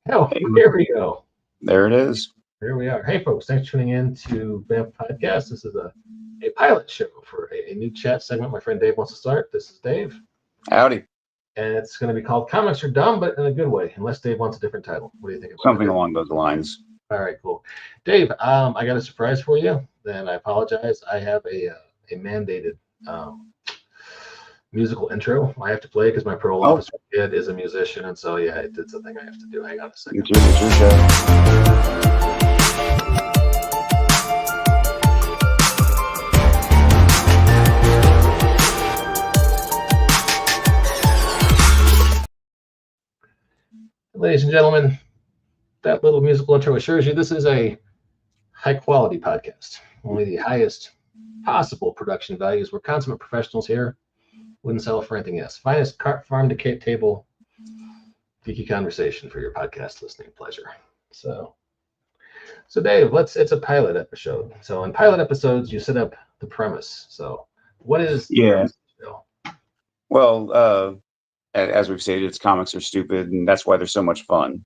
Oh, Hey, here we go. there it is. Here we are. Hey, folks, thanks for tuning in to BAMF Podcast. This is a pilot show for a new chat segment my friend Dave wants to start. This is Dave, Howdy. and it's going to be called Comics Are Dumb, but in a good way, unless Dave wants a different title. What do you think about it, Something Dave? along those lines. All right, cool. Dave, I got a surprise for you, and I apologize. I have a mandated musical intro I have to play because my parole Oh, officer kid is a musician, and so, yeah, it's a thing I have to do. Hang on a second. it's your show. Ladies and gentlemen, that little musical intro assures you this is a high quality podcast. Only the highest possible production values. We're consummate professionals here. Wouldn't sell for anything else. Finest farm to table geeky conversation for your podcast listening pleasure. So Dave, it's a pilot episode. So in pilot episodes, you set up the premise. So what is the Yeah. premise, Bill? Well, as we've stated, it's comics are stupid, and that's why they're so much fun.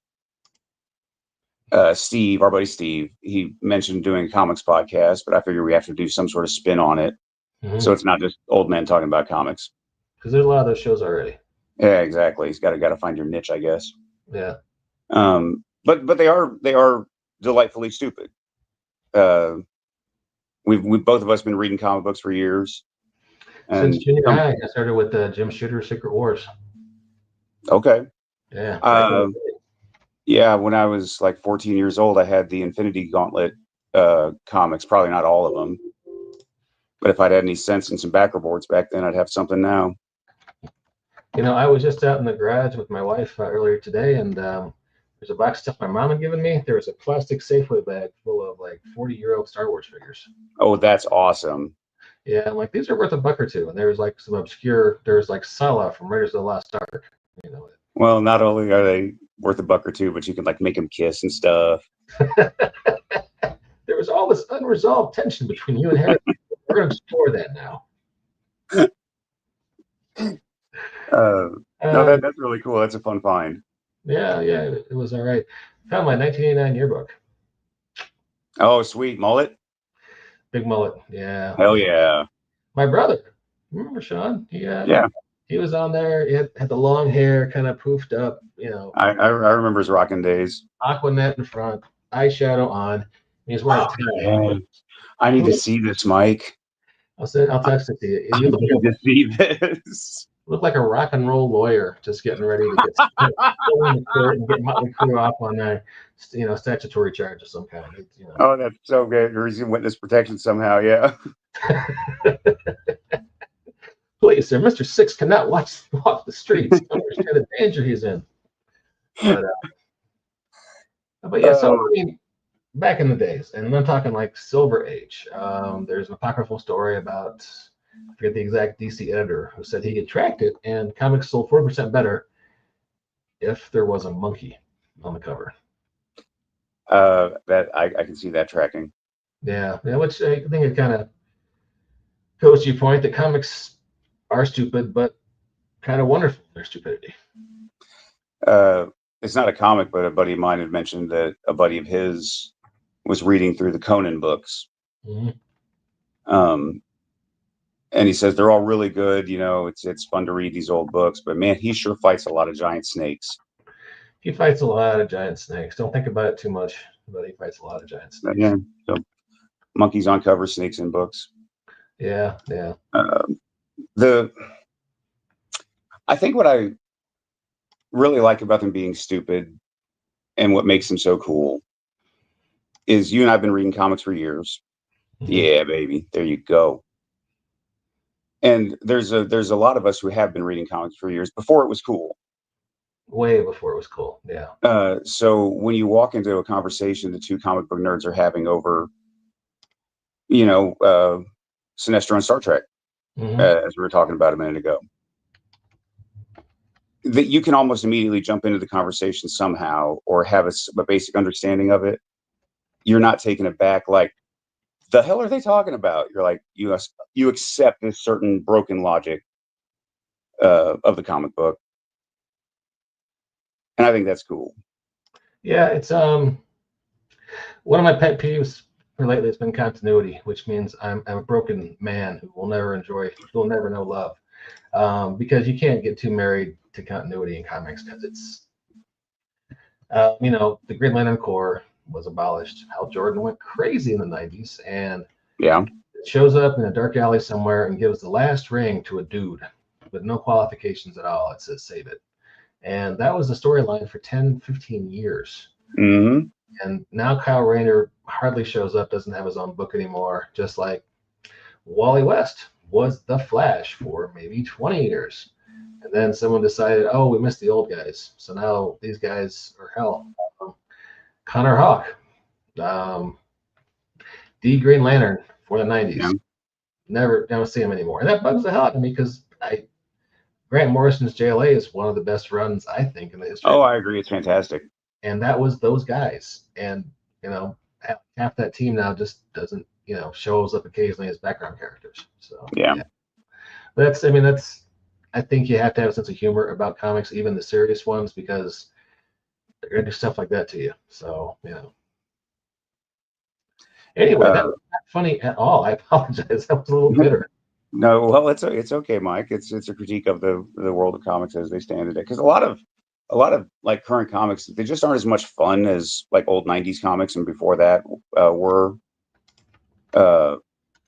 Steve, our buddy Steve, he mentioned doing a comics podcast, but I figure we have to do some sort of spin on it, so it's not just old men talking about comics. Because there's a lot of those shows already. Yeah, exactly. He's got to find your niche, I guess. Yeah. But they are delightfully stupid. We've both of us been reading comic books for years. And Since junior high, I started with Jim Shooter Secret Wars. Okay. Yeah. Yeah, when I was like 14 years old, I had the Infinity Gauntlet comics, probably not all of them. But if I'd had any sense and some backer boards back then, I'd have something now. You know, I was just out in the garage with my wife earlier today, and there's a box of stuff my mom had given me. There was a plastic Safeway bag full of like 40-year-old Star Wars figures. Oh, that's awesome. Yeah, I'm like, these are worth $1 or $2. And there was like some obscure, there's like Sala from Raiders of the Lost Ark. You know. Well, not only are they worth $1 or $2, but you can like make them kiss and stuff. There was all this unresolved tension between you and Harry. We're going to explore that now. No, that's really cool. That's a fun find. Yeah, it was all right. Found my 1989 yearbook. Oh, sweet. Mullet? Big mullet. Yeah. Hell yeah. My brother. Remember Sean? Yeah. He was on there. He had the long hair, kind of poofed up, you know. I remember his rocking days. Aquanet in front, eyeshadow on. He's wearing a tie. I need to see this, Mike. I'll text it to you. I need to see this. Look like a rock and roll lawyer just getting ready to get in the court and get Motley Crue off on a statutory charge of some kind. Oh, that's so good. You're using witness protection somehow, yeah. Please, sir, Mr. Six cannot walk the streets. I understand the danger he's in. But yeah, so I mean, back in the days, and I'm talking like Silver Age. There's an apocryphal story about, I forget the exact DC editor, who said he could track it, and comics sold 4% better if there was a monkey on the cover. That I can see that tracking. Yeah, which I think it kind of goes to your point that comics are stupid, but kind of wonderful in their stupidity. It's not a comic, but a buddy of mine had mentioned that a buddy of his was reading through the Conan books. Mm-hmm. And he says they're all really good. You know, it's fun to read these old books, but man, he sure fights a lot of giant snakes. He fights a lot of giant snakes. Don't think about it too much, but he fights a lot of giant snakes. Yeah. So monkeys on cover, snakes in books. Yeah. I think what I really like about them being stupid and what makes them so cool is you and I've been reading comics for years. Mm-hmm. Yeah, baby. There you go. And there's a lot of us who have been reading comics for years before it was cool. Way before it was cool. Yeah. So when you walk into a conversation the two comic book nerds are having over, Sinestro and Star Trek, mm-hmm. As we were talking about a minute ago, that you can almost immediately jump into the conversation somehow or have a basic understanding of it. You're not taken aback like, the hell are they talking about? You're like, you accept this certain broken logic of the comic book. And I think that's cool. Yeah, it's one of my pet peeves for lately has been continuity, which means I'm a broken man who will never enjoy, who will never know love. Because you can't get too married to continuity in comics because it's, the Green Lantern Corps was abolished. Hal Jordan went crazy in the 90s and Yeah. shows up in a dark alley somewhere and gives the last ring to a dude with no qualifications at all. It says save it. And that was the storyline for 10, 15 years. Hmm. And now Kyle Rayner hardly shows up, doesn't have his own book anymore, just like Wally West was the Flash for maybe 20 years. And then someone decided, oh, we missed the old guys. So now these guys are hell. Connor Hawk, um, the Green Lantern for the 90s. Yeah. Never don't see him anymore. And that bugs the hell out of me because Grant Morrison's JLA is one of the best runs, I think, in the history. Oh, I agree. It's fantastic. And that was those guys. And, half that team now just doesn't, shows up occasionally as background characters. So, Yeah. But I think you have to have a sense of humor about comics, even the serious ones, because they're going to do stuff like that to you. So, Anyway, that was not funny at all. I apologize. That was a little bitter. No, well, it's okay, Mike. It's a critique of the world of comics as they stand today. Because a lot of like current comics, they just aren't as much fun as like old '90s comics, and before that were.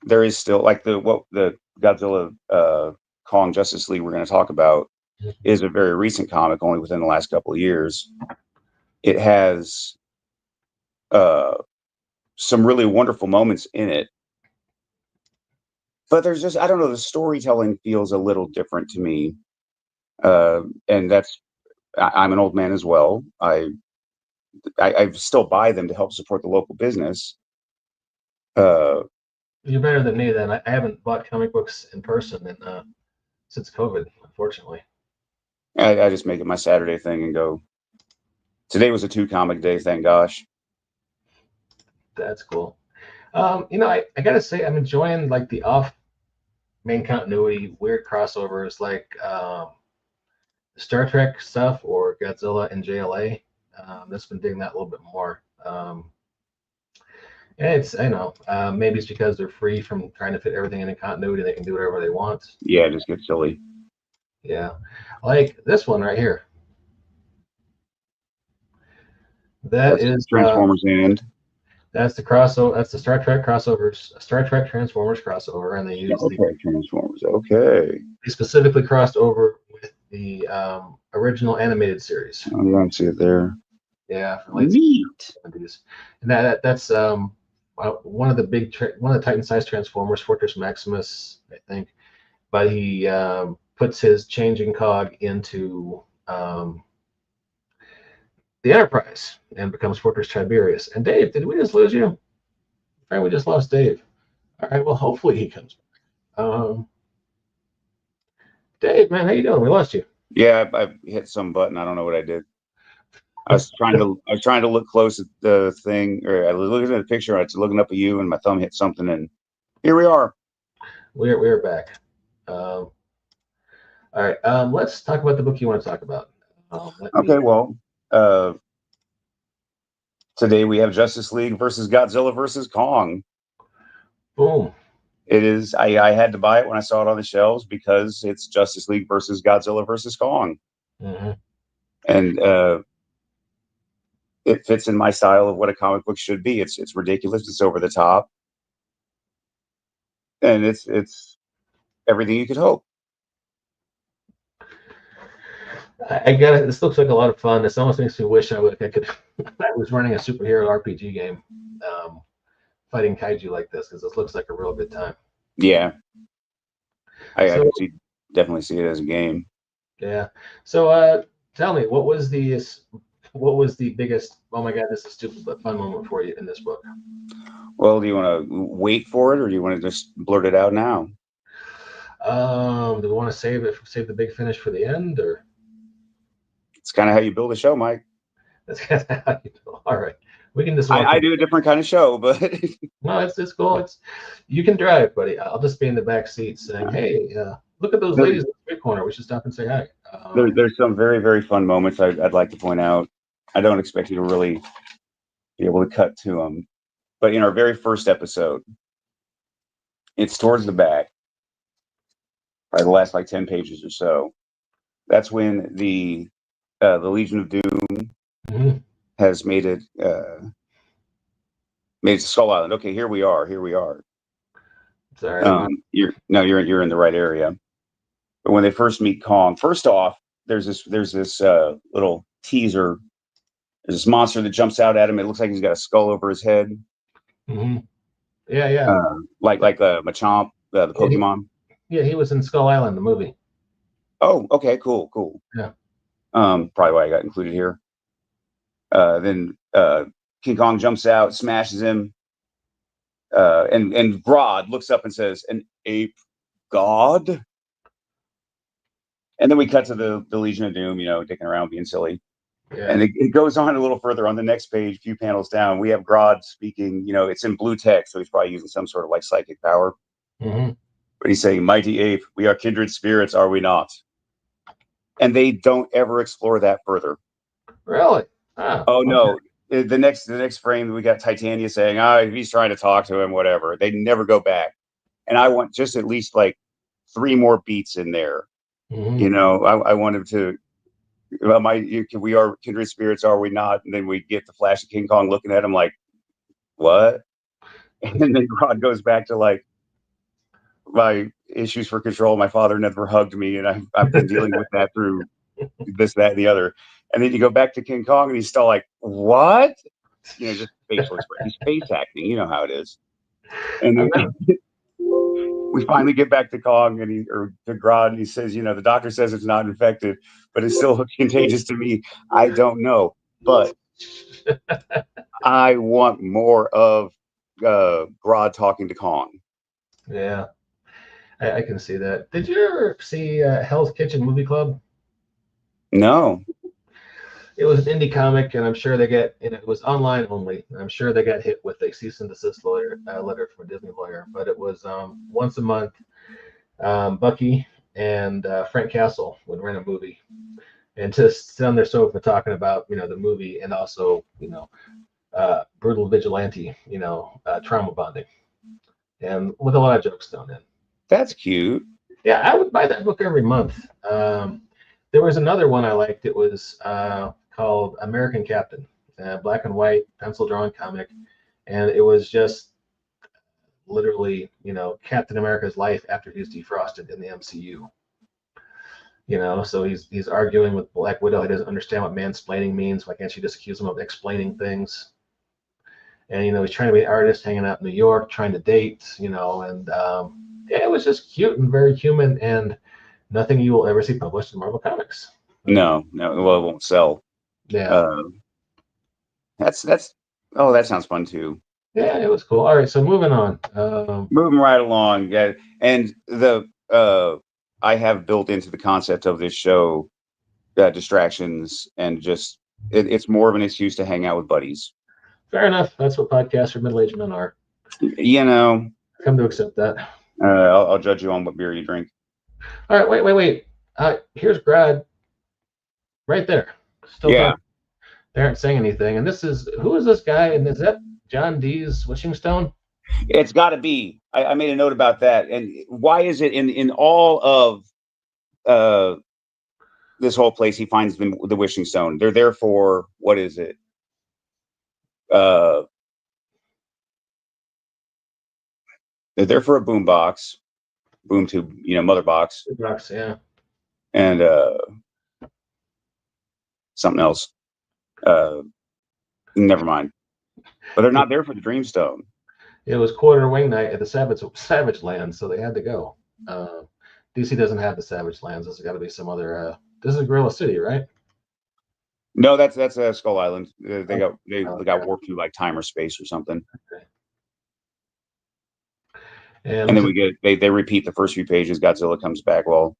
There is still like the Godzilla Kong Justice League we're going to talk about is a very recent comic, only within the last couple of years. It has some really wonderful moments in it. But there's just, I don't know, the storytelling feels a little different to me. And I'm an old man as well. I still buy them to help support the local business. You're better than me then. I haven't bought comic books in person since COVID, unfortunately. I just make it my Saturday thing and go. Today was a 2 comic day, thank gosh. That's cool. I gotta say I'm enjoying like the off main continuity weird crossovers like Star Trek stuff or Godzilla and JLA. That's been digging that a little bit more. Maybe it's because they're free from trying to fit everything in continuity. They can do whatever they want. Yeah, just get silly. Yeah, like this one right here. That's Transformers End. That's the crossover. That's the Star Trek crossovers. Star Trek Transformers crossover, and they used Transformers. Okay. They specifically crossed over with the original animated series. Oh, you don't see it there. Yeah, from late Neat. 70s. And that's one of the Titan-sized Transformers, Fortress Maximus, I think. But he puts his changing cog into the Enterprise and becomes Fortress Tiberius. And Dave, did we just lose you? Right, we just lost Dave. All right, well, hopefully he comes back. Dave, man, how you doing? We lost you. Yeah, I hit some button. I don't know what I did. I was trying to look close at the thing, or I was looking at the picture. I was looking up at you, and my thumb hit something, and here we are. We're back. All right, let's talk about the book you want to talk about. Well, today we have Justice League versus Godzilla versus Kong. Boom. It is. I had to buy it when I saw it on the shelves because it's Justice League versus Godzilla versus Kong, and it fits in my style of what a comic book should be. It's ridiculous. It's over the top, and it's everything you could hope. I got it. This looks like a lot of fun. This almost makes me wish I was running a superhero RPG game, fighting kaiju like this, because this looks like a real good time. Yeah, I definitely see it as a game. Yeah. So tell me, what was the biggest, oh my God, this is stupid but fun moment for you in this book? Well, do you want to wait for it, or do you want to just blurt it out now? Do we want to save the big finish for the end, or? It's kind of how you build a show, Mike. That's kind of how you do. All right, we can just. I do a different kind of show, but no, it's cool. You can drive, buddy. I'll just be in the back seat saying, "Hey, look at those ladies in the street corner. We should stop and say hi." There's some very, very fun moments I'd like to point out. I don't expect you to really be able to cut to them. But in our very first episode, it's towards the back, probably the last like 10 pages or so. That's when the Legion of Doom Mm-hmm. has made it to Skull Island. Okay, here we are. Sorry. You're in the right area. But when they first meet Kong, first off, there's this little teaser. There's this monster that jumps out at him. It looks like he's got a skull over his head. Mm-hmm. Yeah. Like Machamp, the Pokemon. He was in Skull Island, the movie. Oh, okay, cool. Yeah. Probably why I got included here. Then King Kong jumps out, smashes him, and Grodd looks up and says, "An ape god." And then we cut to the Legion of Doom, dicking around, being silly. Yeah. And it goes on a little further on the next page, a few panels down. We have Grodd speaking. It's in blue text, so he's probably using some sort of like psychic power. Mm-hmm. But he's saying, "Mighty ape, we are kindred spirits, are we not?" And they don't ever explore that further. Really? Oh no! The next frame, we got Titania saying, he's trying to talk to him, whatever." They never go back. And I want just at least like 3 more beats in there. Mm-hmm. I want him to. We are kindred spirits, are we not? And then we get the flash of King Kong looking at him like, "What?" And then Grodd goes back to like, "My issues for control. My father never hugged me, and I've been dealing with that through this, that, and the other." And then you go back to King Kong, and he's still like, "What?" Just facial expression. He's face acting. You know how it is. And then we finally get back to Kong or to Grodd, and he says, "The doctor says it's not infected, but it still looks contagious to me. I don't know, but I want more of Grodd talking to Kong." Yeah, I can see that. Did you ever see Hell's Kitchen Movie Club? No. It was an indie comic, and I'm sure it was online only. I'm sure they got hit with a cease and desist letter from a Disney lawyer. But it was once a month. Bucky and Frank Castle would rent a movie and just sit on their sofa talking about the movie, and also brutal vigilante trauma bonding, and with a lot of jokes thrown in. That's cute. Yeah, I would buy that book every month. There was another one I liked. It was called American Captain, black and white pencil drawn comic, and it was just literally Captain America's life after he's defrosted in the MCU. So he's arguing with Black Widow. He doesn't understand what mansplaining means. Why can't she just accuse him of explaining things? And he's trying to be an artist, hanging out in New York, trying to date. And it was just cute and very human, and nothing you will ever see published in Marvel Comics. No. Well, it won't sell. Yeah. That sounds fun too. Yeah, it was cool. All right, so moving on. Moving right along. Yeah, and I have built into the concept of this show distractions, and just it's more of an excuse to hang out with buddies. Fair enough. That's what podcasts for middle-aged men are. Come to accept that. I'll judge you on what beer you drink. All right, wait. Here's Grodd. Right there. Still talking. They aren't saying anything. And who is this guy? And is that John Dee's Wishing Stone? It's got to be. I made a note about that. And why is it in all of this whole place he finds the Wishing Stone? They're there for, what is it? They're there for a boom tube, mother box. Box, yeah. And something else. Never mind. But they're not there for the Dreamstone. It was quarter wing night at the Savage Lands, so they had to go. DC doesn't have the Savage Lands. There's got to be some other. This is Gorilla City, right? No, that's Skull Island. They got warped through like time or space or something. Okay. And then they repeat the first few pages. Godzilla comes back. Well,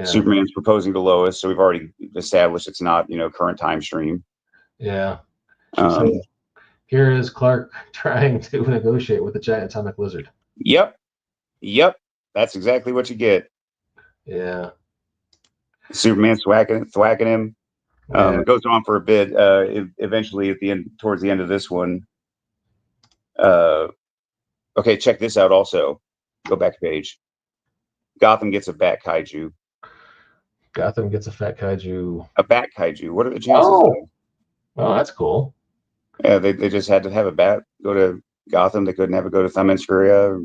Superman's proposing to Lois, so we've already established it's not current time stream. Yeah. So here is Clark trying to negotiate with the giant atomic lizard. Yep. That's exactly what you get. Yeah. Superman thwacking him. Yeah. It goes on for a bit. Eventually, at the end, towards the end of this one, okay, check this out. Also, go back a page. Gotham gets a bat kaiju. Gotham gets a fat kaiju. A bat kaiju. What are the chances? Oh, well, that's cool. Yeah, they just had to have a bat go to Gotham. They couldn't have it go to Themyscira.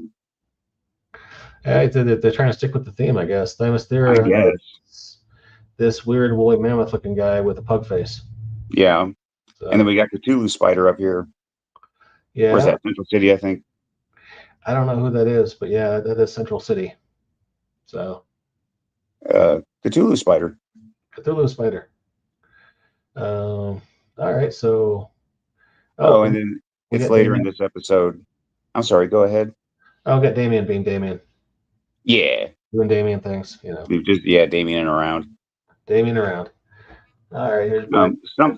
Yeah, they're trying to stick with the theme, I guess. I Themyscira, guess. this weird woolly mammoth looking guy with a pug face. Yeah. So, And then we got Cthulhu Spider up here. yeah, Where's that? Central City, I think. I don't know who that is, but yeah, that is Central City. So Cthulhu Spider. Cthulhu Spider. All right, so Oh, and then we it's got later Damien. in this episode. I'm sorry, go ahead. I'll get Damien being Damien. Yeah. Doing Damien things, you know. We've just Damien around. Damien around. All right, here's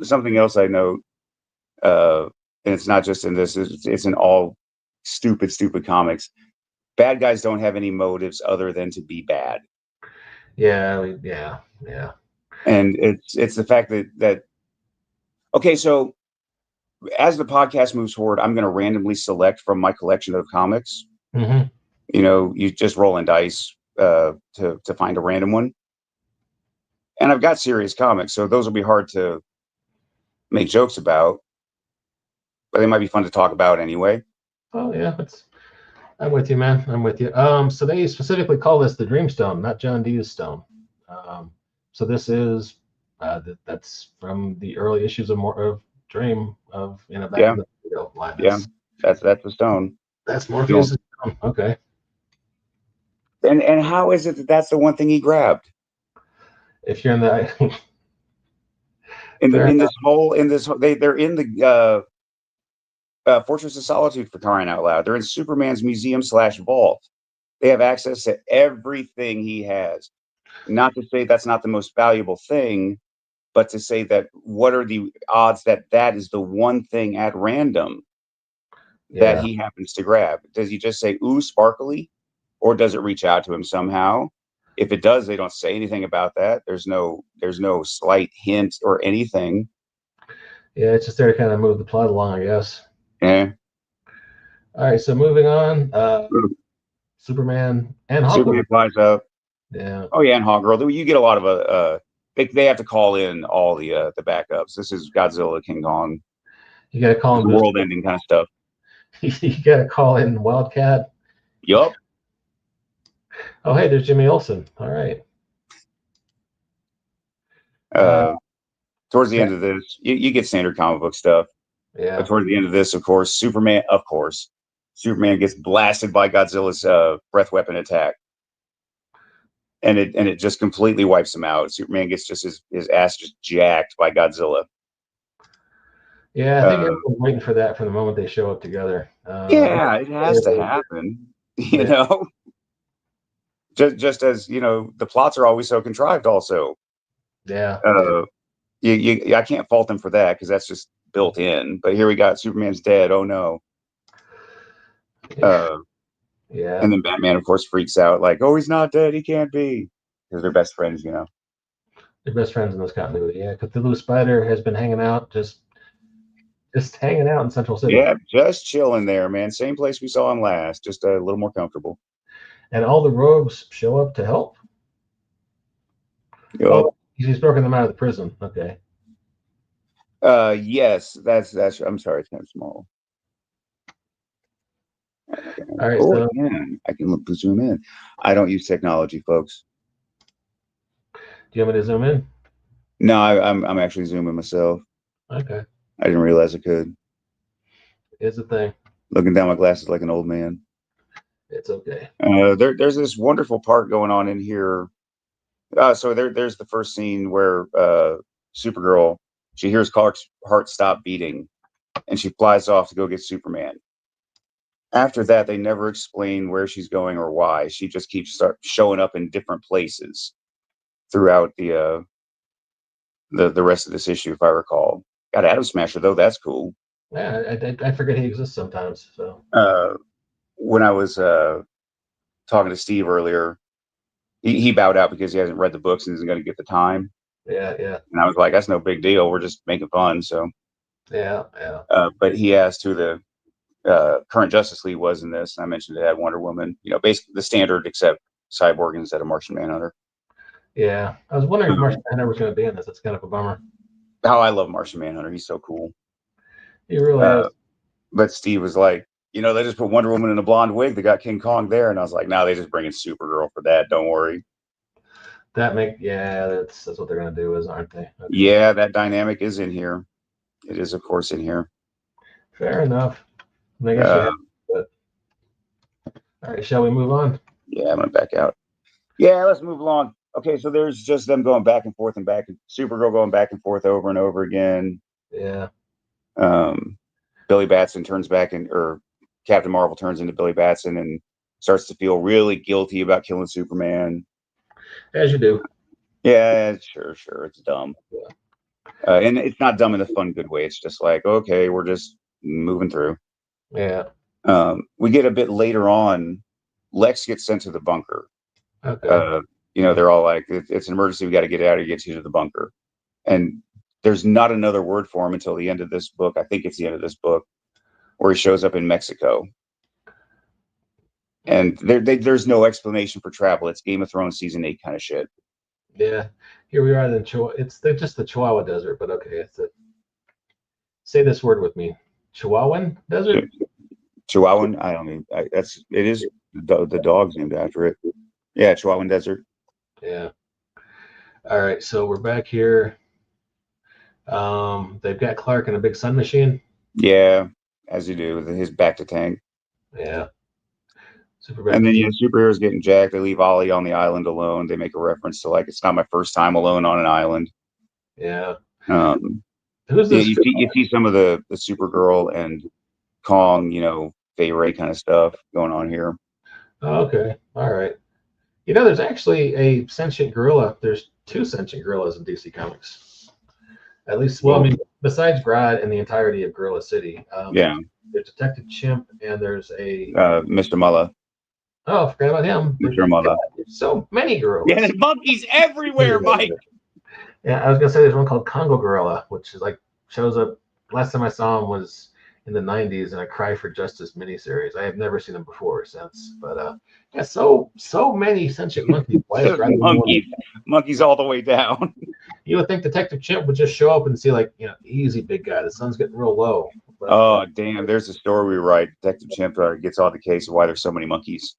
something else I note, and it's not just in this, it's in all stupid comics. Bad guys don't have any motives other than to be bad. Yeah. And it's the fact that okay, so as the podcast moves forward, I'm going to randomly select from my collection of comics. Mm-hmm. You know, you just rolling dice to find a random one. And I've got serious comics, so those will be hard to make jokes about, but they might be fun to talk about anyway. Oh yeah, I'm with you, man. I'm with you. So they specifically call this the Dreamstone, not John Dee's stone. So this is that's from the early issues of Dream of back in the line. That's the stone. That's Morpheus' stone. Okay. And how is it that that's the one thing he grabbed? If you're in the they're in the Fortress of Solitude, for crying out loud. They're in Superman's museum / vault. They have access to everything he has. Not to say that's not the most valuable thing, but to say that what are the odds that that is the one thing at random that he happens to grab? Does he just say, ooh, sparkly? Or does it reach out to him somehow? If it does, they don't say anything about that. There's no slight hint or anything. Yeah, it's just there to kind of move the plot along, I guess. Yeah. All right, so moving on. Superman and Hawkgirl. Superman flies up. Yeah. Oh yeah, and Hawkgirl. You get a lot of they have to call in all the backups. This is Godzilla, King Kong. You gotta call him world-ending kind of stuff. You gotta call in Wildcat. Yup. Oh hey, there's Jimmy Olsen. All right. Towards the end of this, you get standard comic book stuff. Yeah. But towards the end of this, of course, Superman gets blasted by Godzilla's breath weapon attack. And it just completely wipes him out. Superman gets just his ass just jacked by Godzilla. Yeah, I think everyone's waiting for that from the moment they show up together. Yeah, it has to happen. You know, just as the plots are always so contrived. Also, yeah. I can't fault them for that because that's just built in. But here we got Superman's dead. Oh no. Yeah. And then Batman, of course, freaks out like, "Oh, he's not dead. He can't be," because they're best friends. They're best friends in this continuity. Yeah, Cthulhu Spider has been hanging out, just hanging out in Central City. Yeah, just chilling there, man. Same place we saw him last, just a little more comfortable. And all the rogues show up to help. Yep. Oh, he's broken them out of the prison. Okay. Yes, that's. I'm sorry, it's kind of small. All right, so I can zoom in. I don't use technology, folks. Do you want me to zoom in? No, I'm actually zooming myself. Okay. I didn't realize I could. It's a thing. Looking down my glasses like an old man. It's okay. There's this wonderful part going on in here. So there's the first scene where Supergirl, she hears Clark's heart stop beating, and she flies off to go get Superman. After that, they never explain where she's going or why. She just keeps showing up in different places throughout the rest of this issue, if I recall. Got Atom Smasher though. That's cool. Yeah, I forget he exists sometimes. So when I was talking to Steve earlier, he bowed out because he hasn't read the books and isn't going to get the time. Yeah, yeah, And I was like, that's no big deal. We're just making fun. So, yeah, yeah. but he asked who the current Justice League was in this. And I mentioned it had Wonder Woman, basically the standard, except Cyborg instead of Martian Manhunter. Yeah, I was wondering if Martian Manhunter was going to be in this. That's kind of a bummer. How I love Martian Manhunter. He's so cool. He really is. But Steve was like, they just put Wonder Woman in a blonde wig. They got King Kong there. And I was like, no, they just bring in Supergirl for that. Don't worry. That's what they're going to do, aren't they? Okay. Yeah, that dynamic is in here. It is, of course, in here. Fair enough. I guess you have, but all right, shall we move on? Yeah, I'm gonna back out. Yeah, let's move along. Okay, so there's just them going back and forth and back, Supergirl going back and forth over and over again. Yeah. Billy Batson turns back or Captain Marvel turns into Billy Batson and starts to feel really guilty about killing Superman. As you do. Yeah, sure. It's dumb. Yeah. And it's not dumb in a fun, good way. It's just like, okay, we're just moving through. Yeah. We get a bit later on, Lex gets sent to the bunker. Okay. They're all like, it's an emergency. We got to get out of here, get you to the bunker. And there's not another word for him until the end of this book. I think it's the end of this book where he shows up in Mexico. And there's no explanation for travel. It's Game of Thrones season 8 kind of shit. Yeah. Here we are in it's just the Chihuahua Desert, but okay. Say this word with me. Chihuahuan Desert? Chihuahuan? I don't mean, it is the dog's named after it. Yeah, Chihuahuan Desert. Yeah. All right, so we're back here. They've got Clark in a big sun machine. Yeah, as you do with his back to tank. Yeah. And then superheroes getting jacked. They leave Ollie on the island alone. They make a reference to like, it's not my first time alone on an island. Yeah. Who's this? You see some of the Supergirl and Kong, Fay Ray kind of stuff going on here. Oh, okay. All right. There's actually a sentient gorilla. There's 2 sentient gorillas in DC Comics. At least, well, I mean, besides Grodd and the entirety of Gorilla City. Yeah. There's Detective Chimp, and there's a Mr. Mulla. Oh, I forgot about him. Mr. Mulla. There's so many gorillas. Yeah, there's monkeys everywhere, Mike. Yeah, I was gonna say there's one called Congo Gorilla, which is like shows up. Last time I saw him was in the '90s in a Cry for Justice miniseries. I have never seen him before or since. But yeah, so many sentient monkeys. Monkeys all the way down. You would think Detective Chimp would just show up and see like, easy big guy. The sun's getting real low. But, damn! There's a story we write. Detective Chimp gets on the case of why there's so many monkeys.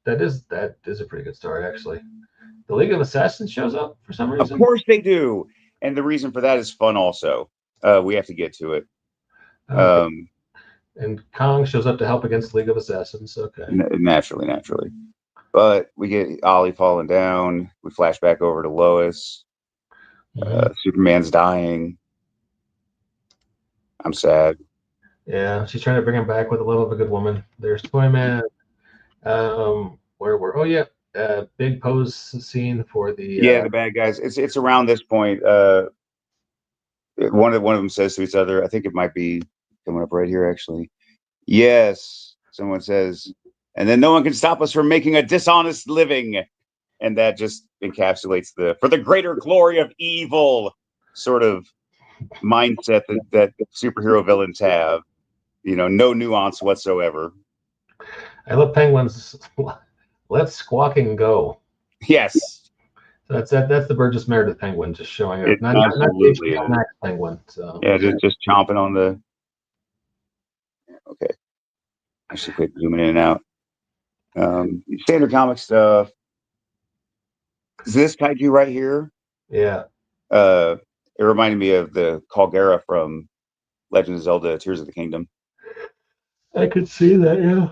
That is a pretty good story, actually. The League of Assassins shows up for some reason. Of course they do, and the reason for that is fun. Also, we have to get to it. Okay. And Kong shows up to help against the League of Assassins. Okay. Naturally. But we get Ollie falling down. We flash back over to Lois. Superman's dying. I'm sad. Yeah, she's trying to bring him back with the love of a good woman. There's Toyman. Big pose scene for the the bad guys. It's around this point. One of them says to each other, I think it might be coming up right here actually. Yes, someone says, and then no one can stop us from making a dishonest living, and that just encapsulates for the greater glory of evil sort of mindset that superhero villains have. No nuance whatsoever. I love Penguin's let's squawking go. Yes. So that's the Burgess Meredith Penguin just showing up. Not Max Penguin. So yeah, just chomping on the. Okay. I should quit zooming in and out. Standard comic stuff. Is this kaiju right here? Yeah. It reminded me of the Kalgara from Legend of Zelda: Tears of the Kingdom. I could see that, yeah.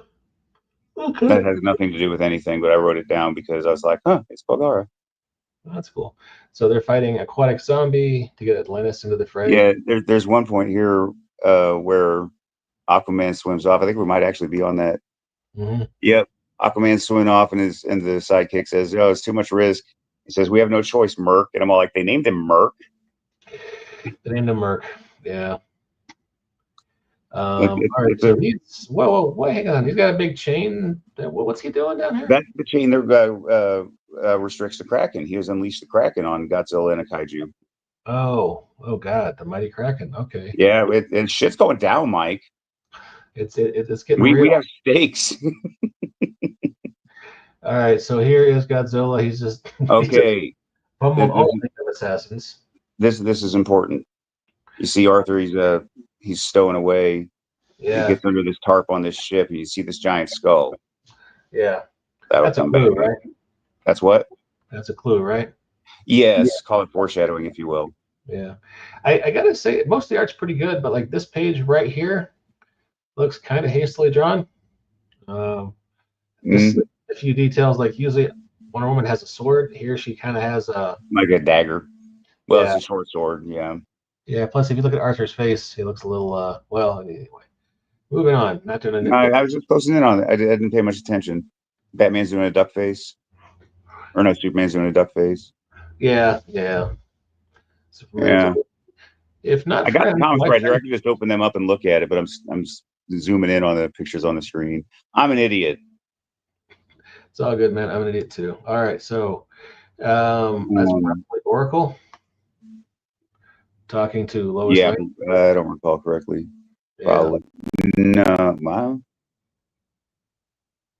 Okay. That has nothing to do with anything, but I wrote it down because I was like, it's Kalgara. That's cool. So they're fighting Aquatic Zombie to get Atlantis into the fray. Yeah, there's one point here where Aquaman swims off. I think we might actually be on that. Mm-hmm. Yep. Aquaman swimming off, and the sidekick says, "Oh, it's too much risk." He says, "We have no choice, Merc." And I'm all like, "They named him Merc." They named him Merc. Yeah. All right, so he's whoa, hang on. He's got a big chain. What's he doing down here? That's the chain that restricts the Kraken. He has unleashed the Kraken on Godzilla and a kaiju. Oh God, the mighty Kraken. Okay, Yeah, and shit's going down, Mike. it's getting We real. have stakes. All right, so here is Godzilla. He's just Okay, pummeled all the assassins. this is important. You see Arthur, he's stowing away. Yeah, He gets under this tarp on this ship, and you see this giant skull. yeah. That'll That's a come clue, back. right? That's what? That's a clue, right? Yes, call it foreshadowing, if you will. Yeah. I gotta say, most of the art's pretty good, but like this page right here looks kind of hastily drawn. Just a few details, like usually Wonder Woman has a sword. Here she kind of has a Like a dagger. Well, yeah. it's a short sword, yeah. Yeah. Plus, if you look at Arthur's face, he looks a little well. Anyway, moving on. Not doing I was just closing in on it. I didn't pay much attention. Batman's doing a duck face, or no, Superman's doing a duck face. Yeah. Yeah. If not, I got the comics right here. I can just open them up and look at it, but I'm zooming in on the pictures on the screen. I'm an idiot. It's all good, man. I'm an idiot too. All right, so that's probably Oracle talking to Lois Lane. I don't recall correctly. Probably. Yeah. No, wow.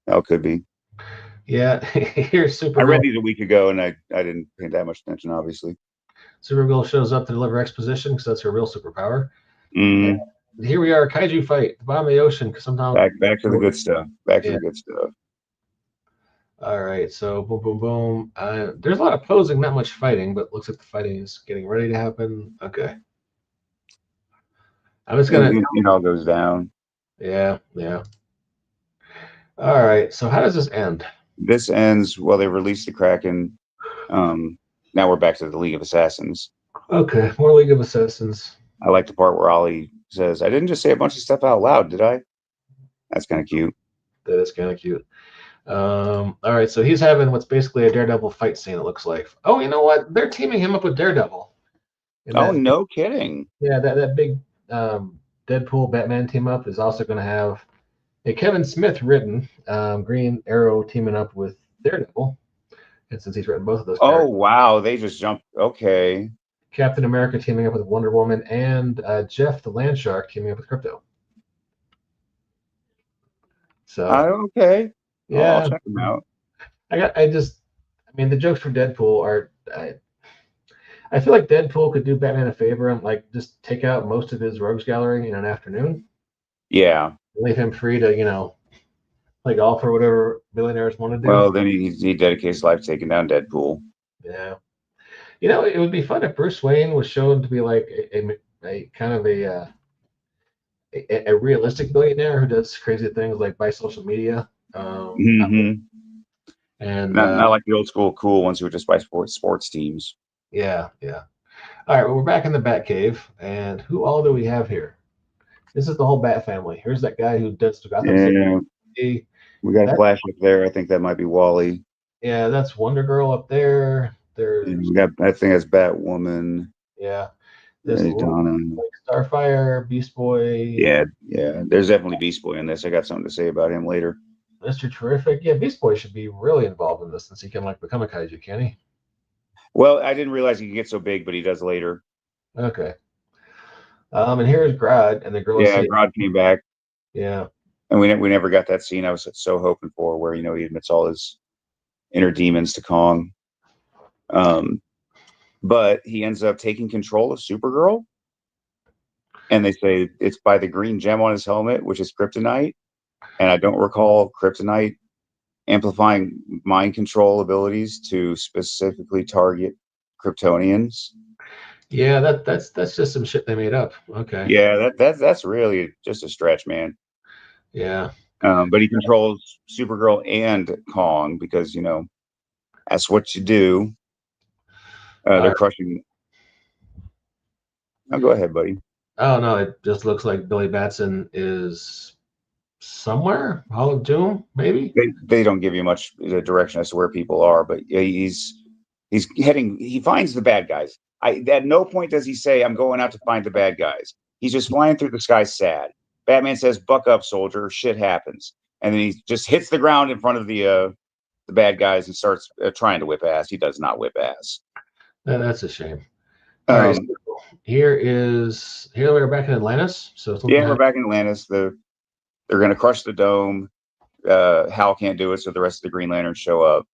That could be. Yeah, here's Supergirl. I read these a week ago, and I didn't pay that much attention, obviously. Supergirl shows up to deliver exposition because that's her real superpower. And here we are, kaiju fight, bottom of the ocean. Because sometimes back to the good stuff. Back to the good stuff. All right, so boom, boom, boom. There's a lot of posing, not much fighting, but looks like the fighting is getting ready to happen. Okay. I'm just gonna. It all goes down. Yeah. All right. So how does this end? This ends well. They release the Kraken. Now we're back to the League of Assassins. Okay, more League of Assassins. I like the part where Ollie says, "I didn't just say a bunch of stuff out loud, did I?" That's kind of cute. That is kind of cute. All right, so he's having what's basically a Daredevil fight scene. It looks like. Oh, you know what? They're teaming him up with Daredevil. No kidding. Yeah, that big Deadpool Batman team up is also going to have a Kevin Smith written Green Arrow teaming up with Daredevil, and since he's written both of those. Oh wow, they just jumped. Okay. Captain America teaming up with Wonder Woman, and Jeff the Land Shark teaming up with Crypto. So okay. Yeah, I'll check them out. I mean, the jokes from Deadpool are. I feel like Deadpool could do Batman a favor and like just take out most of his rogues gallery in an afternoon. Yeah. Leave him free to, play golf or whatever billionaires want to do. Well, then he dedicates life taking down Deadpool. Yeah. It would be fun if Bruce Wayne was shown to be like a kind of a realistic billionaire who does crazy things like buy social media. And not like the old school cool ones who would just buy sports teams. Yeah. All right, well, we're back in the Batcave, and who all do we have here? This is the whole Bat family. Here's that guy who does Gotham City. We got a Flash up there. I think that might be Wally. Yeah, that's Wonder Girl up there. We got, I think that's Batwoman. Yeah. There's Donna. Starfire, Beast Boy. Yeah. There's definitely Beast Boy in this. I got something to say about him later. Mr. Terrific. Yeah, Beast Boy should be really involved in this since he can become a kaiju, can he? Well, I didn't realize he could get so big, but he does later. Okay. And here's Grodd and the girl. Yeah, Grodd came back. Yeah. And we never got that scene I was so hoping for, where he admits all his inner demons to Kong. But he ends up taking control of Supergirl, and they say it's by the green gem on his helmet, which is kryptonite. And I don't recall kryptonite amplifying mind control abilities to specifically target Kryptonians. Yeah, that's just some shit they made up. Okay. Yeah, that's really just a stretch, man. Yeah. But he controls Supergirl and Kong because that's what you do. They're crushing. Oh, go ahead, buddy. Oh no, it just looks like Billy Batson is somewhere. Hall of Doom, maybe. They don't give you much direction as to where people are, but yeah, he's heading. He finds the bad guys. At no point does he say, "I'm going out to find the bad guys." He's just flying through the sky, sad. Batman says, "Buck up, soldier. Shit happens." And then he just hits the ground in front of the bad guys and starts trying to whip ass. He does not whip ass. That's a shame. All right, so here we're back in Atlantis. So we're back in Atlantis. They're going to crush the dome. Hal can't do it, so the rest of the Green Lanterns show up.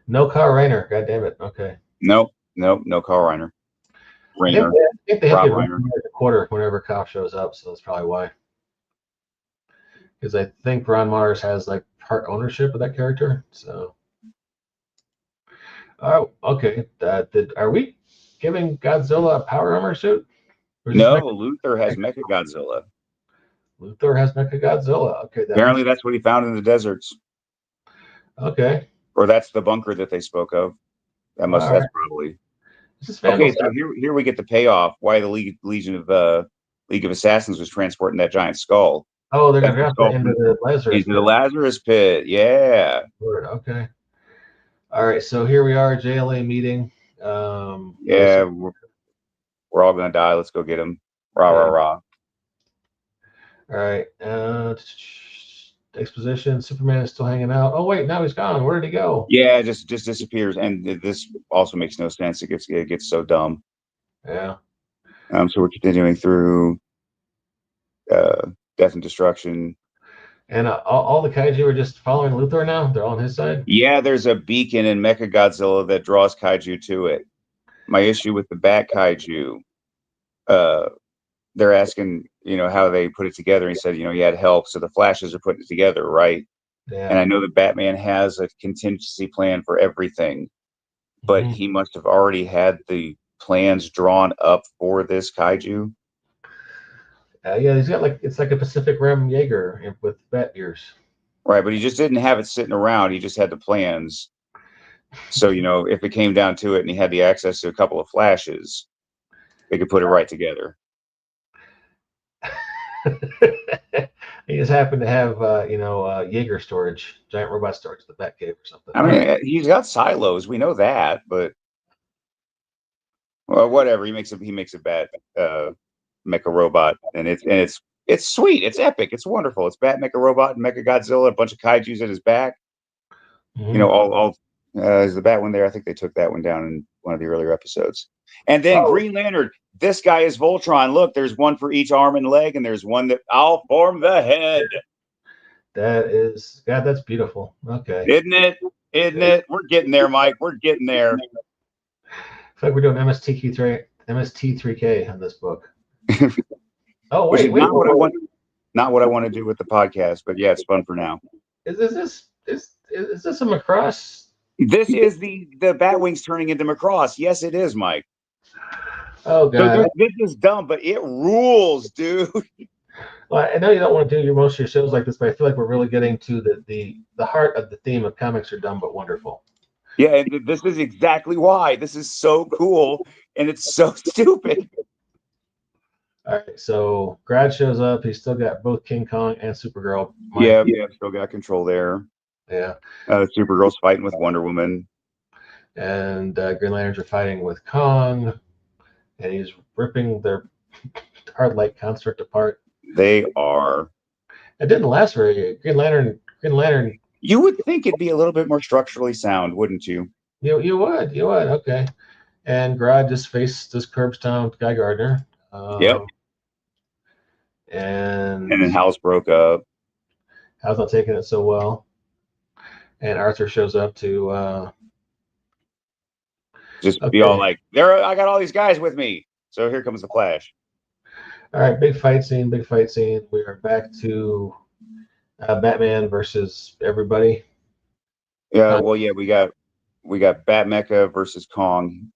No Kyle Rayner. God damn it. Okay. Nope. No Kyle Rayner. I think they have to at the quarter whenever Kyle shows up, so that's probably why. Because I think Ron Mars has like part ownership of that character. So, oh, okay. Are we giving Godzilla a power armor suit? No, Luthor has Mecha Godzilla. Luthor has Mecha Godzilla. Okay. Apparently, that's what he found in the deserts. Okay. Or that's the bunker that they spoke of. That's probably. Okay, so here we get the payoff. Why the League of Assassins was transporting that giant skull. Oh, they're gonna drop it into the Lazarus. Into the Lazarus pit. Yeah. Okay. All right, so here we are, JLA meeting. Yeah, we're all gonna die. Let's go get him. Rah rah rah. All right. Exposition. Superman is still hanging out. Oh wait, now he's gone. Where did he go? Yeah, it just disappears, and this also makes no sense. It gets so dumb. Yeah. So we're continuing through Death and Destruction. And all the kaiju are just following Luthor now? They're all on his side? Yeah, there's a beacon in Mecha Godzilla that draws kaiju to it. My issue with the Bat Kaiju, they're asking, how they put it together. He said, he had help, so the Flashes are putting it together, right? Yeah. And I know that Batman has a contingency plan for everything, but he must have already had the plans drawn up for this kaiju. Yeah, he's got it's like a Pacific Rim Jaeger with bat ears. Right, but he just didn't have it sitting around. He just had the plans. So, if it came down to it and he had the access to a couple of Flashes, they could put it right together. He just happened to have, Jaeger storage, giant robot storage, the Batcave or something. I mean, he's got silos. We know that, but well, whatever. He makes a bat Mecha Robot, and it's sweet. It's epic. It's wonderful. It's Bat Mecha Robot and Mecha Godzilla, a bunch of kaiju's at his back. All is the Bat one there? I think they took that one down in one of the earlier episodes. And then Green Lantern. This guy is Voltron. Look, there's one for each arm and leg, and there's one that I'll form the head. That's beautiful. Okay. Isn't it? We're getting there, Mike. We're getting there. I feel like we're doing MST3K on this book. Oh, wait. Not what I want to do with the podcast, but yeah, it's fun for now. Is this a Macross? This is the Batwings turning into Macross. Yes, it is, Mike. Oh god, so this is dumb, but it rules, dude. Well, I know you don't want to do most of your shows like this, but I feel like we're really getting to the heart of the theme of comics are dumb but wonderful. Yeah, and this is exactly why. This is so cool, and it's so stupid. All right, so Grad shows up. He's still got both King Kong and Supergirl. Yeah, still got control there. Yeah. Supergirl's fighting with Wonder Woman. And Green Lanterns are fighting with Kong. And he's ripping their hard light construct apart. They are. It didn't last very. Green Lantern. You would think it'd be a little bit more structurally sound, wouldn't you? You would. Okay. And Grodd just curbs down Guy Gardner. Yep. And then Hal's broke up. Hal's not taking it so well. And Arthur shows up to be all like, I got all these guys with me. So here comes the Flash. All right, big fight scene. We are back to Batman versus everybody. Yeah, well, yeah, we got Bat Mecha versus Kong.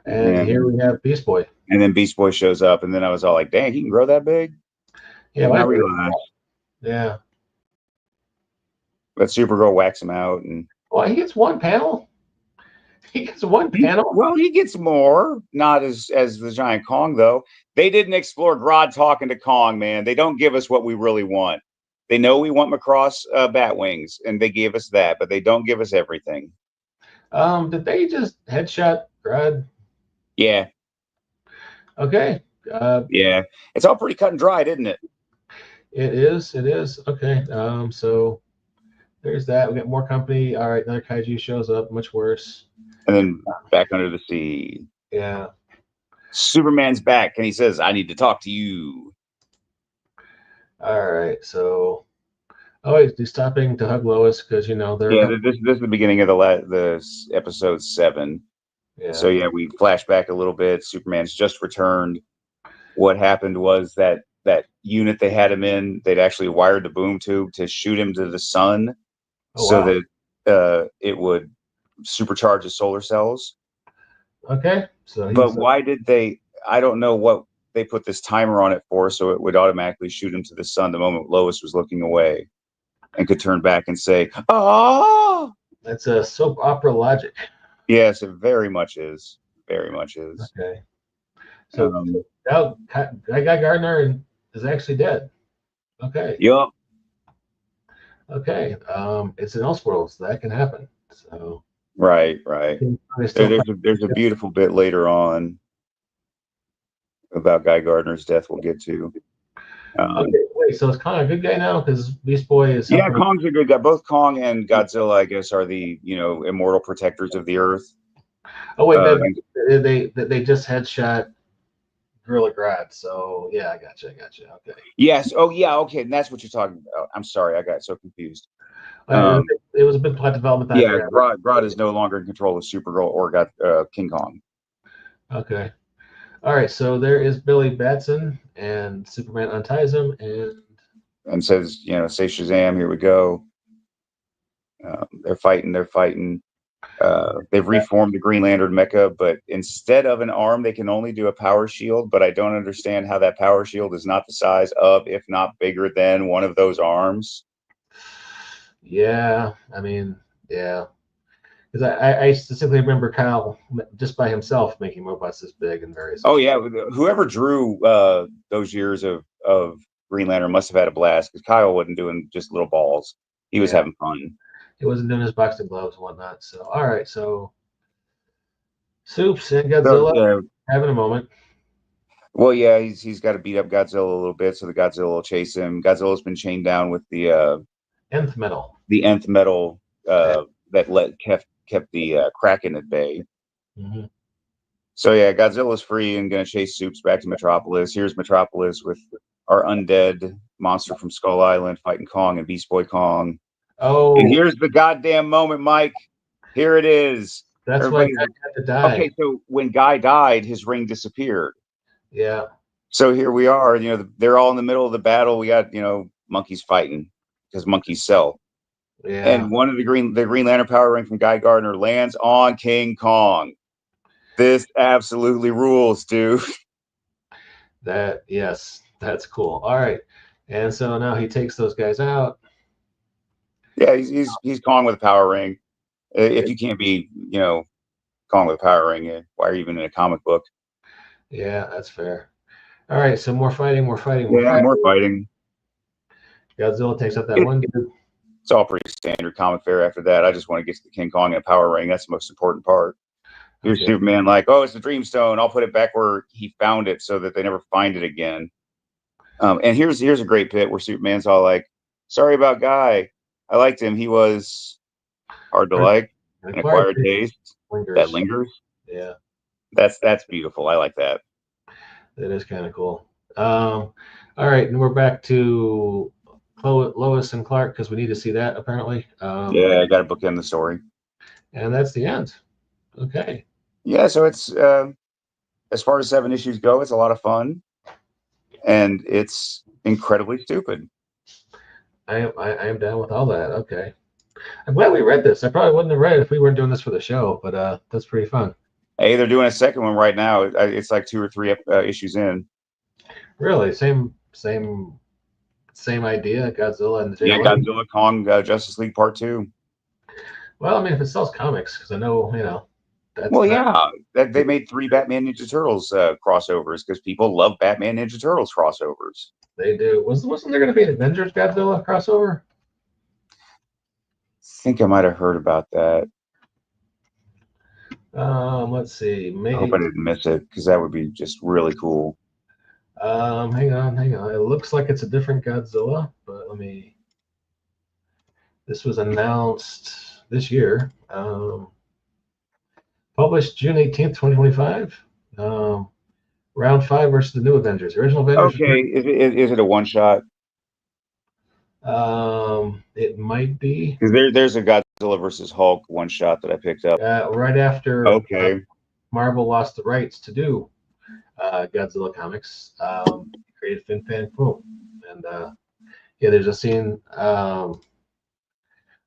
And here we have Beast Boy. And then Beast Boy shows up, and then I was all like, dang, he can grow that big? Yeah, I realized. Yeah. But Supergirl whacks him out, and well, he gets one panel. Well, he gets more. Not as the giant Kong, though. They didn't explore Grodd talking to Kong, man. They don't give us what we really want. They know we want Macross Batwings, and they gave us that, but they don't give us everything. Did they just headshot Grodd? Yeah. Okay. Yeah. It's all pretty cut and dried, isn't it? It is. It is. Okay. So there's that. We got more company. All right. Another kaiju shows up. Much worse. And then back under the sea. Yeah. Superman's back, and he says, "I need to talk to you." All right. So, oh, he's stopping to hug Lois because they're Yeah, about. this is the beginning of the episode 7. So Yeah. yeah, we flash back a little bit. Superman's just returned. What happened was that unit they had him in, they'd actually wired the boom tube to shoot him to the sun, Oh so wow. that it would supercharge his solar cells. Okay. So But he's. why did they? I don't know what they put this timer on it for, so it would automatically shoot him to the sun the moment Lois was looking away, and could turn back and say, "Oh." That's a soap opera logic. Yes, it very much is. Very much is. Okay. So Um, now Guy Gardner is actually dead. Okay. yep. Okay. It's an Elseworld, so that can happen. So Right. Right. they still There's a beautiful bit later on about Guy Gardner's death. We'll get to. okay, wait, so is Kong a good guy now? Because Beast Boy is Yeah, helping. Kong's a good guy. Both Kong and Godzilla, I guess, are the immortal protectors of the Earth. Oh wait, And they just headshot Gorilla Grodd. So yeah, I got you. Okay. yes. Oh, yeah. Okay. And that's what you're talking about. I'm sorry. I got so confused. Uh, it was a big plot development on Yeah. there. Grodd is no longer in control of Supergirl or got King Kong. Okay. All right. So there is Billy Batson, and Superman unties him, And says, say Shazam, here we go. They're fighting. They've reformed the Green Lantern mecha, but instead of an arm, they can only do a power shield. But I don't understand how that power shield is not the size of, if not bigger than, one of those arms. yeah, I mean, yeah. Because I specifically remember Kyle just by himself making robots this big and various. Oh yeah, whoever drew those years of Green Lantern must have had a blast, because Kyle wasn't doing just little balls; he was having fun. He wasn't doing his boxing gloves and whatnot. So all right, so Soups and Godzilla having a moment. Well, yeah, he's got to beat up Godzilla a little bit, so the Godzilla will chase him. Godzilla's been chained down with the Nth metal. Nth metal that kept the Kraken at bay. Mm-hmm. So yeah, Godzilla's free and gonna chase Soups back to Metropolis. Here's Metropolis with our undead monster from Skull Island fighting Kong and Beast Boy Kong. Oh, and here's the goddamn moment, Mike. Here it is. That's why Guy had to die. Okay, so when Guy died, his ring disappeared. Yeah. So here we are. They're all in the middle of the battle. We got monkeys fighting because monkeys sell. Yeah. And one of the Green Lantern power ring from Guy Gardner lands on King Kong. This absolutely rules, dude. Yes, that's cool. All right, and so now he takes those guys out. Yeah, he's Kong with a power ring. If you can't be, Kong with a power ring, why are you even in a comic book? Yeah, that's fair. All right, so more fighting. More fighting. Godzilla takes out that one dude. It's all pretty standard comic fare after that. I just want to get to the King Kong and a power ring. That's the most important part. Here's Superman like, oh, it's the Dreamstone. I'll put it back where he found it so that they never find it again. And here's a great bit where Superman's all like, sorry about Guy. I liked him. He was hard to like, an acquired taste that lingers. Yeah. That's beautiful. I like that. That is kind of cool. All right, and we're back to Lois and Clark because we need to see that apparently. Yeah, I got to bookend the story. And that's the end. Okay. Yeah, so it's as far as 7 issues go, it's a lot of fun, and it's incredibly stupid. I am down with all that. Okay. I'm glad we read this. I probably wouldn't have read it if we weren't doing this for the show, but that's pretty fun. Hey, they're doing a second one right now. It's like 2 or 3 issues in. Really? Same idea, Godzilla and the Godzilla, Kong, Justice League Part 2. Well, I mean, if it sells comics, because I know, they made 3 Batman Ninja Turtles crossovers because people love Batman Ninja Turtles crossovers. They do. Wasn't there going to be an Avengers Godzilla crossover? I think I might have heard about that. Let's see. Maybe. I hope I didn't miss it because that would be just really cool. Hang on. It looks like it's a different Godzilla, but let me. This was announced this year. Published June 18th, 2025. Round 5 versus the New Avengers. Original Avengers. Okay, is it a one shot? It might be. Because there's a Godzilla versus Hulk one shot that I picked up. Right after Okay. Marvel lost the rights to do Godzilla comics, created Fin Fan Foom. And yeah, there's a scene.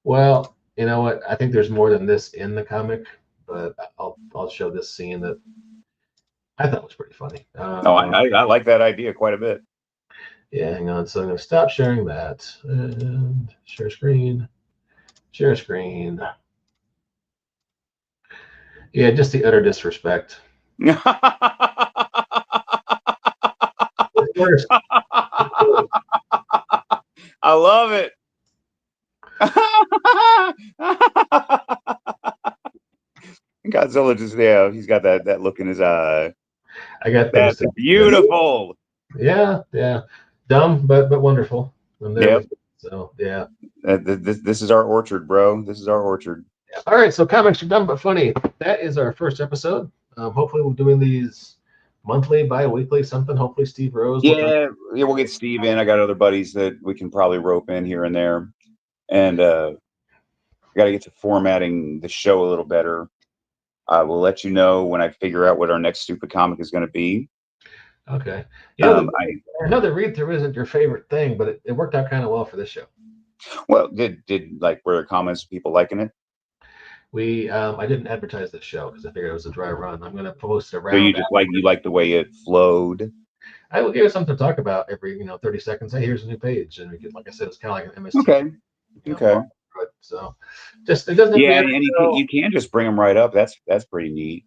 Well, you know what? I think there's more than this in the comic, but I'll show this scene that I thought was pretty funny. I like that idea quite a bit. Yeah, hang on. So I'm going to stop sharing that and share screen. Share screen. Yeah, just the utter disrespect. First, I love it. Godzilla just he's got that look in his eye. I got That's beautiful. Yeah, dumb but wonderful. I'm there. Yep. So yeah. This is our orchard, bro. This is our orchard. All right, so comics are dumb but funny. That is our first episode. Hopefully we're doing these monthly, bi-weekly, something. Hopefully Steve Rose. We'll get Steve in. I got other buddies that we can probably rope in here and there. And got to get to formatting the show a little better. I will let you know when I figure out what our next stupid comic is going to be. Okay. Yeah, I know the read-through isn't your favorite thing, but it worked out kind of well for this show. Well, were there comments, people liking it? I didn't advertise this show because I figured it was a dry run. I'm going to post it around. So you like the way it flowed? I will give you something to talk about every 30 seconds. Hey, here's a new page, and we could, like I said, it's kind of like an MST. Okay. So just it doesn't. Yeah, and you can just bring them right up. That's pretty neat.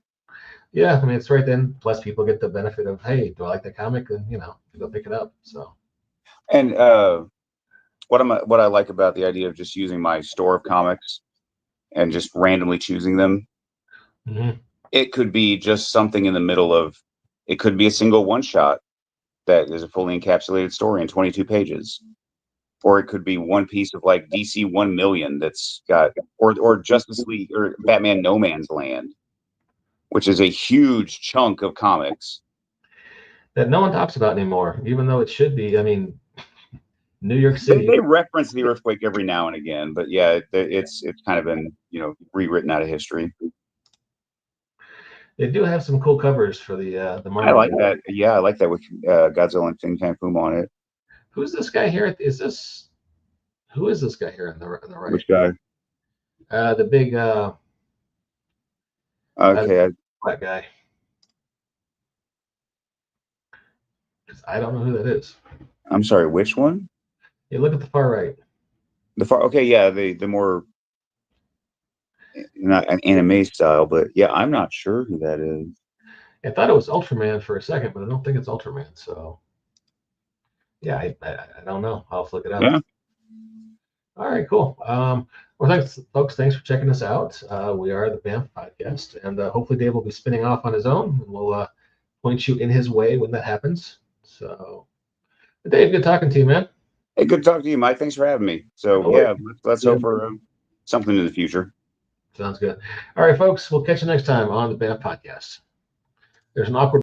Yeah, I mean it's right then. Plus, people get the benefit of, hey, do I like the comic? And go pick it up. So. And what I like about the idea of just using my store of comics and just randomly choosing them, it could be just something in the middle of. It could be a single one shot that is a fully encapsulated story in 22 pages. Or it could be one piece of like DC 1 million that's got, or Justice League or Batman No Man's Land, which is a huge chunk of comics that no one talks about anymore, even though it should be. I mean, New York City. They reference the earthquake every now and again, but yeah, it's kind of been rewritten out of history. They do have some cool covers for the Marvel. I like that. Yeah, I like that with Godzilla and Fin Fan Foom on it. Who's this guy here? Who is this guy here on the right? Which guy? The big. Okay. That guy. I don't know who that is. I'm sorry. Which one? You look at the far right. The far. Okay, yeah. The more. Not an anime style, but yeah, I'm not sure who that is. I thought it was Ultraman for a second, but I don't think it's Ultraman. So. Yeah, I don't know. I'll look it up. Yeah. All right, cool. Well, thanks, folks. Thanks for checking us out. We are the BAMF Podcast, and hopefully Dave will be spinning off on his own, and we'll point you in his way when that happens. So, Dave, good talking to you, man. Hey, good talking to you, Mike. Thanks for having me. So, yeah, let's hope for something in the future. Sounds good. All right, folks. We'll catch you next time on the BAMF Podcast. There's an awkward